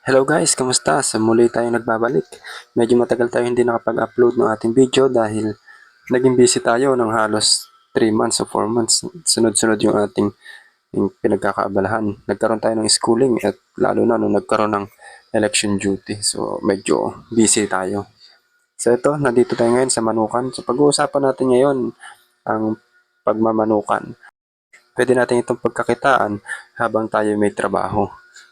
Hello guys, kamusta? Sa muli tayo nagbabalik. Medyo matagal tayo hindi nakapag-upload ng ating video dahil naging busy tayo ng halos 3 months o 4 months. Sunod-sunod yung pinagkakaabalahan. Nagkaroon tayo ng schooling at lalo na nung nagkaroon ng election duty. So medyo busy tayo. So ito, nandito tayo ngayon sa Manukan. So pag-uusapan natin ngayon ang pagmamanukan. Pwede natin itong pagkakitaan habang tayo may trabaho.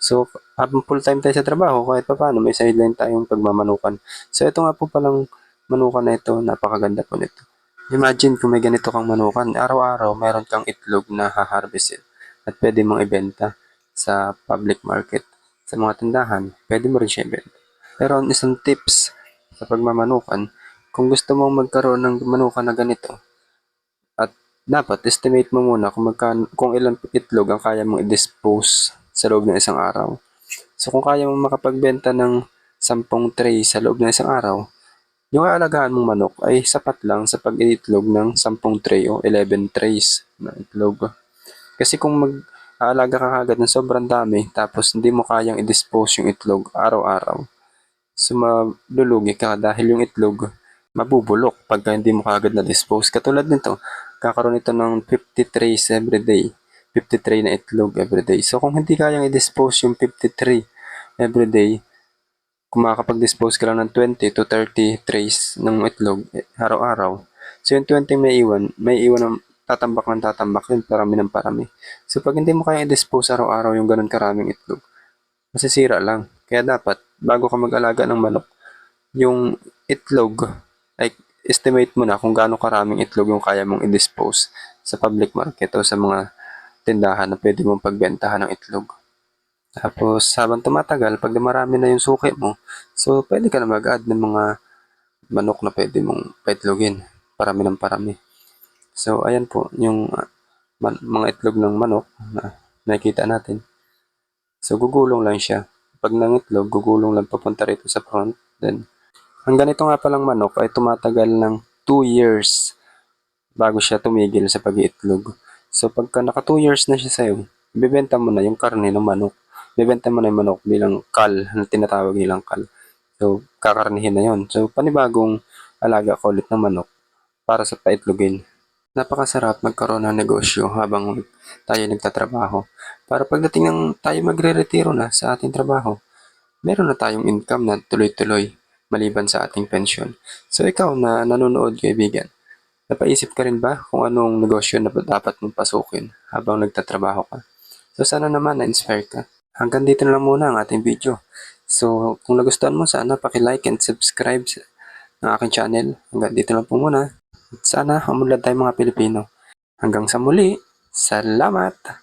So, habang full-time tayo sa trabaho, kahit pa paano, may sideline tayong pagmamanukan. So, ito nga po palang manukan na ito, napakaganda po nito. Imagine kung may ganito kang manukan, araw-araw mayroon kang itlog na haharvestin at pwede mong ibenta sa public market. Sa mga tindahan, pwede mo rin siya ibenta. Pero ang isang tips sa pagmamanukan, kung gusto mong magkaroon ng manukan na ganito, at dapat estimate mo muna kung ilang itlog ang kaya mong i-dispose sa loob ng isang araw. So kung kaya mong makapagbenta ng 10 tray sa loob ng isang araw, yung aalagaan mong manok ay sapat lang sa pag-iitlog ng 10 tray o 11 trays na itlog. Kasi kung mag-aalaga ka kagad ng sobrang dami tapos hindi mo kayang i-dispose yung itlog araw-araw, so malulugi ka dahil yung itlog mabubulok pagka hindi mo kagad na-dispose. Katulad nito, kakaroon ito ng 50 trays everyday. 50 tray na itlog everyday. So kung hindi kayang i-dispose yung 50 tray everyday, kung makakapag-dispose ka lang ng 20 to 30 trays ng itlog araw-araw, so yung 20 may iwan ng tatambak yun, parami ng parami. So pag hindi mo kayang i-dispose araw-araw yung ganun karaming itlog, masisira lang. Kaya dapat, bago ka mag-alaga ng manok, yung itlog, like, estimate mo na kung gaano karaming itlog yung kaya mong i-dispose sa public market o sa mga tindahan na pwede mong pagbentahan ng itlog. Tapos, habang tumatagal, pag marami na yung suki mo, so pwede ka na mag-add ng mga manok na pwede mong paitlogin. Parami ng parami. So, ayan po, yung mga itlog ng manok na nakikita natin. So, gugulong lang siya. Pag nangitlog, gugulong lang papunta rito sa front. Then, ang ganito nga palang manok ay tumatagal ng 2 years bago siya tumigil sa pag-iitlog. So, pagka naka 2 years na siya sa'yo, ibebenta mo na yung karne ng manok. Ibebenta mo na yung manok bilang kal, na tinatawag nilang kal. So, kakarnihin na yon. So, panibagong alaga ko ulit ng manok para sa paitlogin. Napakasarap magkaroon ng negosyo habang tayo nagtatrabaho. Para pagdating ng tayo magre-retiro na sa ating trabaho, meron na tayong income na tuloy-tuloy maliban sa ating pensyon. So ikaw na nanonood kaibigan, napaisip ka rin ba kung anong negosyo na dapat mong pasukin habang nagtatrabaho ka? So sana naman na-inspire ka. Hanggang dito na lang muna ang ating video. So kung nagustuhan mo, sana paki-like and subscribe ng aking channel. Hanggang dito lang po muna. At sana umunlad tayo mga Pilipino. Hanggang sa muli, salamat!